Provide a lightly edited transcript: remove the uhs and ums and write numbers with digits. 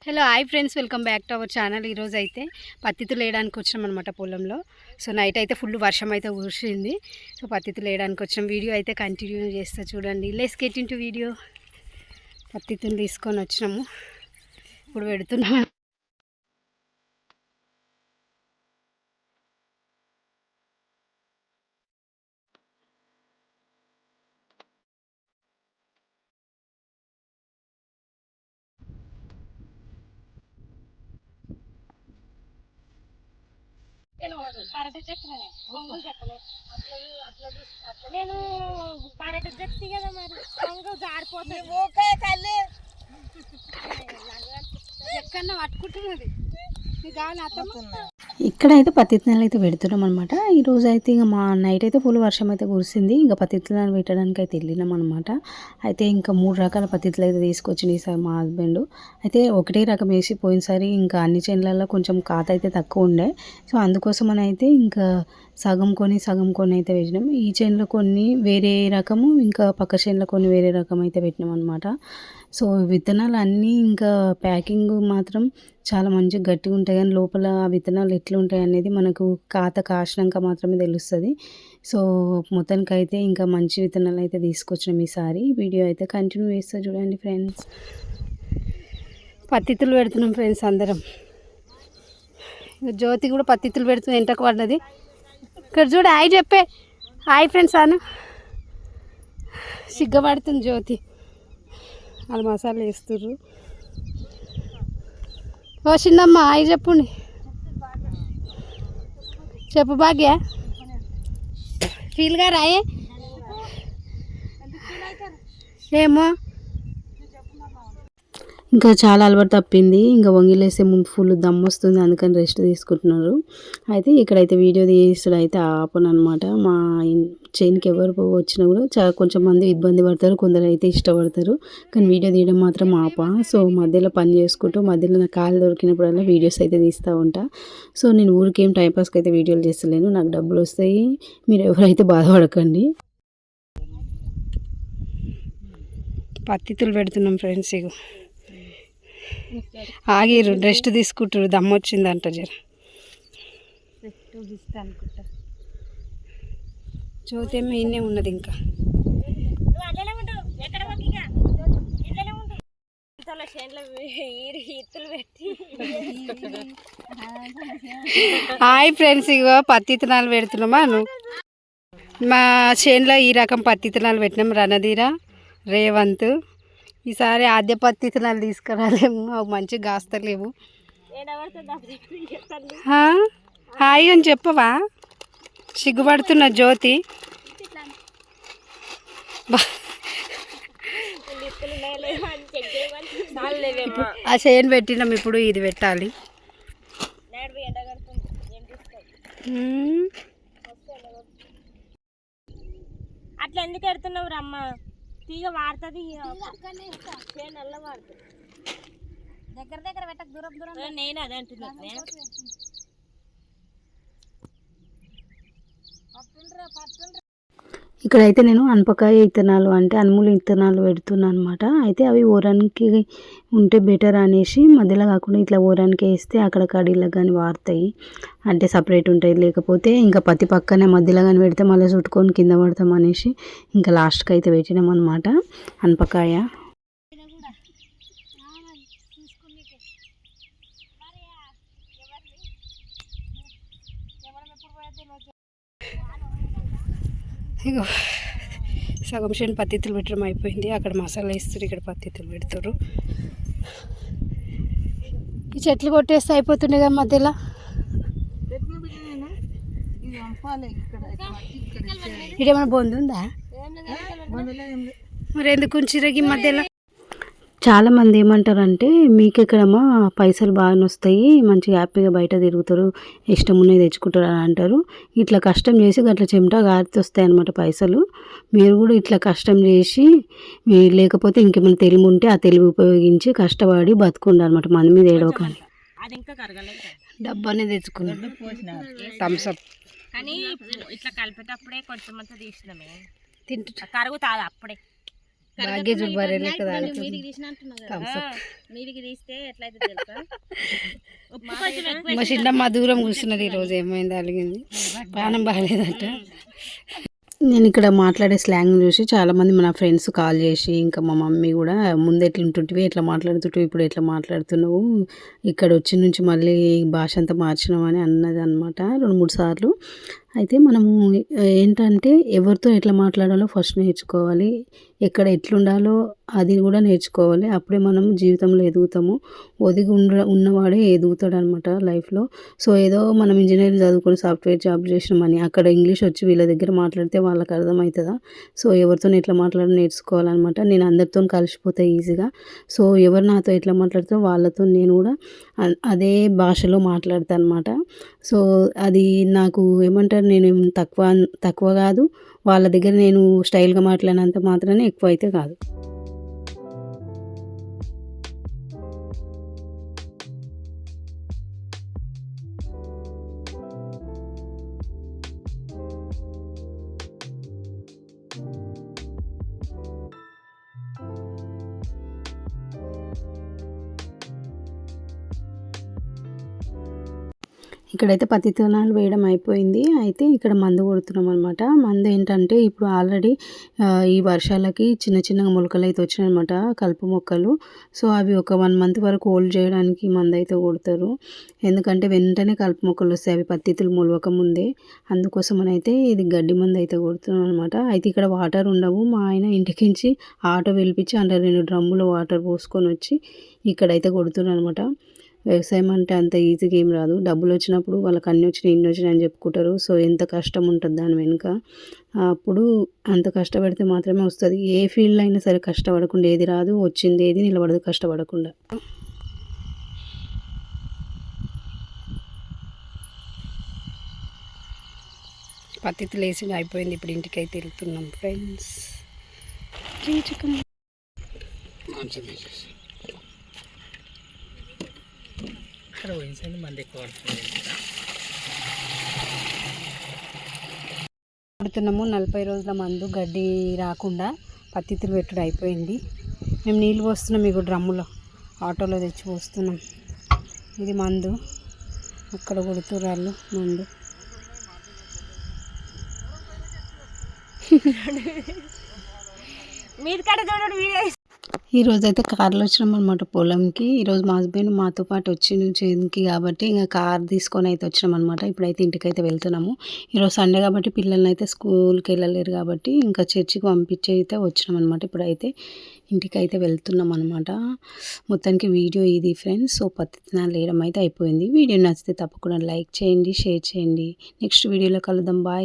Hello hi friends, welcome back to our channel. ఈరోజు అయితే పత్తితులు వేయడానికి వచ్చినాం అనమాట పొలంలో. సో నైట్ అయితే ఫుల్ వర్షం అయితే కురిసింది. సో పత్తితులు వేయడానికి వచ్చినాం. వీడియో అయితే కంటిన్యూ చేస్తా చూడండి. Let's get into video. పత్తితులు తీసుకొని వచ్చినాము, ఇప్పుడు పెడుతున్నాము. నేను పరట చెప్తే కదా మరి జారిపోతుంది ఎక్కడన్నా పట్టుకుంటున్నది. ఇక్కడైతే పత్తి విత్తనాలు అయితే పెడుతున్నాం అనమాట. ఈరోజు అయితే ఇక మా నైట్ అయితే ఫుల్ వర్షం అయితే కురిసింది. ఇంకా పత్తి విత్తనాలు పెట్టడానికి అయితే వెళ్ళినాం అనమాట. అయితే ఇంకా 3 రకాల పత్తి విత్తనాలు అయితే తీసుకొచ్చింది ఈసారి మా హస్బెండ్. అయితే ఒకటే రకం వేసి పోయినసారి ఇంకా అన్ని చేనులలో కొంచెం కాత అయితే తక్కువ ఉండే. సో అందుకోసం అని అయితే ఇంకా సగం కొని అయితే వేసినాం. ఈ చేనులో కొన్ని వేరే రకము, ఇంకా పక్క చేనులో కొన్ని వేరే రకం అయితే పెట్టినాం అనమాట. సో విత్తనాలు అన్నీ ఇంకా ప్యాకింగ్ మాత్రం చాలా మంచిగా గట్టిగా ఉంటాయి, కానీ లోపల ఆ విత్తనాలు ఎట్లుంటాయి అనేది మనకు కాత కాసినాక మాత్రమే తెలుస్తుంది. సో మొత్తానికి అయితే ఇంకా మంచి విత్తనాలు అయితే తీసుకొచ్చినాం ఈసారి. వీడియో అయితే కంటిన్యూ చేస్తా చూడండి ఫ్రెండ్స్. పత్తితులు పెడుతున్నాం ఫ్రెండ్స్ అందరం. జ్యోతి కూడా పత్తితులు పెడుతుంది, ఎంటకు పడ్డది. ఇక్కడ చూడ హాయ్ చెప్పే. హాయ్ ఫ్రెండ్స్ అను. సిగ్గపడుతుంది జ్యోతి. వాళ్ళు మసాలా వేస్తుర్రు. ఓ చిన్నమ్మ హాయ్ చెప్పండి. చెప్పు భాగ్య. ఫీల్గా రాయే ఏమో. ఇంకా చాలా అలవాటు తప్పింది. ఇంకా వంగిలేసే ముందు ఫుల్ దమ్ము వస్తుంది, అందుకని రెస్ట్ తీసుకుంటున్నారు. అయితే ఇక్కడైతే వీడియో తీస్తుడు అయితే ఆపను అనమాట. మా చేనుకి ఎవరు వచ్చినా కూడా కొంచెం మంది ఇబ్బంది పడతారు, కొందరు అయితే ఇష్టపడతారు, కానీ వీడియో తీయడం మాత్రం ఆప. సో మధ్యలో పని చేసుకుంటూ మధ్యలో నా కాలు దొరికినప్పుడల్లా వీడియోస్ అయితే తీస్తూ ఉంటా. సో నేను ఊరికేం టైంపాస్కి అయితే వీడియోలు చేస్తలేను, నాకు డబ్బులు వస్తాయి, మీరు ఎవరైతే బాధపడకండి. పత్తితులు పెడుతున్నాం ఫ్రెండ్స్. ఇగో ఆగిరు, రెస్ట్ తీసుకుంటారు, దమ్ము వచ్చిందంట జర. జ్యోతి ఏమో ఇన్నే ఉన్నది. ఇంకా హాయ్ ఫ్రెండ్స్, ఇగో పత్తి విత్తనాలు పెడుతున్నామా. మా చేనులో ఈ రకం పత్తి విత్తనాలు పెట్టినాం, రణధీర, రేవంత్. ఈసారి ఆద్య పత్తి విత్తనాలు తీసుకురాలేము, అవి మంచిగా కాస్తలేవు. హాయ్ అని చెప్పవా? సిగ్గుపడుతున్న జ్యోతి. ఆ చేను పెట్టినాం, ఇప్పుడు ఇది పెట్టాలి. అట్లా ఎందుకు పెడుతున్నావు రమ్మ? తీగ వాడుతుంది, నల్ల వాడుతుంది. దగ్గర పెట్టక దూరం నేను అదే అంటున్నా. ఇక్కడైతే నేను అనపకాయ విత్తనాలు అంటే అనుములు విత్తనాలు పెడుతున్నాను అనమాట. అయితే అవి ఓరానికి ఉంటే బెటర్ అనేసి మధ్యలో కాకుండా ఇట్లా ఓరానికి వేస్తే అక్కడ కడీలకు కానీ వారుతాయి, అంటే సపరేట్ ఉంటాయి. లేకపోతే ఇంకా పత్తి పక్కనే మధ్యలో కానీ పెడితే మళ్ళీ చుట్టుకొని కింద పడతాం అనేసి ఇంకా లాస్ట్కి అయితే పెట్టినాం అనమాట అనపకాయ. ఇగో సగం చేను పత్తితులు పెట్టడం అయిపోయింది. అక్కడ మసాలా వేస్తారు, ఇక్కడ పత్తితులు పెడతారు. ఈ చెట్లు కొట్టేస్తే అయిపోతుండే కదా మధ్యలో. ఇదేమైనా బొందు ఉందా? మరి ఎందుకు ఉంచిరగి మధ్యలో? చాలామంది ఏమంటారంటే మీకు ఎక్కడమ్మా పైసలు బాగా వస్తాయి, మంచిగా హ్యాపీగా బయట తిరుగుతారు, ఇష్టం ఉన్నది తెచ్చుకుంటారు అని అంటారు. ఇట్లా కష్టం చేసి అట్లా చెమట గారితే వస్తాయి అన్నమాట పైసలు. మీరు కూడా ఇట్లా కష్టం చేసి, లేకపోతే ఇంకేమైనా తెలివి ఉంటే ఆ తెలివి ఉపయోగించి కష్టపడి బతుకుండాలి అనమాట. మంది మీద ఏడవకండి. డబ్బానే తెచ్చుకున్నాం థమ్స్అప్, కానీ ఇట్లా కలిపేటప్పుడే కొంచెం అంతా తీసినామే, తింటూ కరుగుతుంది అప్పుడే. భాగ్య చూడు బర్రె లెక్క తాగుతుంది. మీదికి తీసిన అంటున్నావు కదా, Thumbs up. మీదికి తీస్తే ఎట్లయితే తెలుసా? మా చిన్నమ్మ దూరం కూర్చున్నది ఈరోజు, ఏమైంది అలిగింది, ప్రాణం బాగాలేదట. నేను ఇక్కడ మాట్లాడే స్లాంగ్ చూసి చాలామంది మన ఫ్రెండ్స్ కాల్ చేసి, ఇంకా మా మమ్మీ కూడా ముందు ఎట్లా ఉంటుంటివి, ఎట్లా మాట్లాడుతుంటివి, ఇప్పుడు ఎట్లా మాట్లాడుతున్నావు, ఇక్కడ వచ్చి నుంచి మళ్ళీ భాష అంతా మార్చినావు అని అన్నది అనమాట 2-3 సార్లు. అయితే మనము ఏంటంటే ఎవరితో ఎట్లా మాట్లాడాలో ఫస్ట్ నేర్చుకోవాలి, ఎక్కడ ఎట్లుండాలో అది కూడా నేర్చుకోవాలి. అప్పుడే మనం జీవితంలో ఎదుగుతాము. ఒదిగి ఉన్నవాడే ఎదుగుతాడు అనమాట లైఫ్లో. సో ఏదో మనం ఇంజనీరింగ్ చదువుకొని సాఫ్ట్వేర్ జాబ్ చేసినామని అక్కడ ఇంగ్లీష్ వచ్చి వీళ్ళ దగ్గర మాట్లాడితే వాళ్ళకి అర్థమవుతుందా? సో ఎవరితో ఎట్లా మాట్లాడాలో నేర్చుకోవాలన్నమాట. నేను అందరితో కలిసిపోతే ఈజీగా. సో ఎవరు నాతో ఎట్లా మాట్లాడుతారో వాళ్ళతో నేను కూడా అదే భాషలో మాట్లాడతాను అనమాట. సో అది నాకు ఏమంటారు, నేను తక్కువ కాదు, వాళ్ళ దగ్గర నేను స్టైల్గా మాట్లాడినంత మాత్రానే ఎక్కువ అయితే కాదు. ఇక్కడైతే పత్తి విత్తనాలు వేయడం అయిపోయింది. అయితే ఇక్కడ మందు కొడుతున్నాం అనమాట. మందు ఏంటంటే ఇప్పుడు ఆల్రెడీ ఈ వర్షాలకి చిన్న చిన్నగా మొలకలు అయితే వచ్చినాయన్నమాట, కలుపు మొక్కలు. సో అవి ఒక 1 మంత్ వరకు హోల్డ్ చేయడానికి మందు అయితే కొడతారు. ఎందుకంటే వెంటనే కలుపు మొక్కలు వస్తాయి అవి పత్తితులు మొలవక ముందే. అందుకోసమని అయితే ఇది గడ్డి మందు అయితే కొడుతున్నాం అనమాట. అయితే ఇక్కడ వాటర్ ఉండవు. మా ఆయన ఇంటికించి ఆటో పిలిపించి అందులో 2 డ్రమ్ములు వాటర్ పోసుకొని వచ్చి ఇక్కడైతే కొడుతున్నారు అనమాట. వ్యవసాయం అంటే అంత ఈజీగా ఏం రాదు. డబ్బులు వచ్చినప్పుడు వాళ్ళకి అన్నీ వచ్చినాయి, ఇన్ని వచ్చినాయి అని చెప్పుకుంటారు. సో ఎంత కష్టం ఉంటుంది దాని వెనుక. అప్పుడు అంత కష్టపడితే మాత్రమే వస్తుంది. ఏ ఫీల్డ్ అయినా సరే కష్టపడకుండా ఏది రాదు, వచ్చింది ఏది నిలబడదు కష్టపడకుండా. పత్తి లేసి అయిపోయింది. ఇప్పుడు ఇంటికైతే వెళ్తున్నాం ఫ్రెండ్స్. కొడుతున్నాము 40 రోజుల మందు గడ్డి రాకుండా పత్తితులు పెట్టుడు అయిపోయింది. మేము నీళ్ళు పోస్తున్నాం, మీకు డ్రమ్ములో ఆటోలో తెచ్చి పోస్తున్నాం. ఇది మందు, అక్కడ కొడుతుర్రాళ్ళు మందు. మీరు కడ చూడండి వీడియో. ఈరోజు అయితే కార్లో వచ్చినాం అనమాట పొలంకి. ఈరోజు మా హస్బెండ్ మాతో పాటు వచ్చి చేనుకి కాబట్టి ఇంకా కార్ తీసుకొని అయితే వచ్చినాం అనమాట. ఇప్పుడైతే ఇంటికైతే వెళ్తున్నాము. ఈరోజు సండే కాబట్టి పిల్లల్ని అయితే స్కూల్కి వెళ్ళలేరు కాబట్టి ఇంకా చర్చికి పంపించి అయితే వచ్చినాం అనమాట. ఇప్పుడైతే ఇంటికైతే వెళ్తున్నాం అనమాట. మొత్తానికి వీడియో ఇది ఫ్రెండ్స్. సో పత్తి విత్తనాలు వేయడం అయితే అయిపోయింది. వీడియో నచ్చితే తప్పకుండా లైక్ చేయండి, షేర్ చేయండి. నెక్స్ట్ వీడియోలో కలుద్దాం. బాయ్.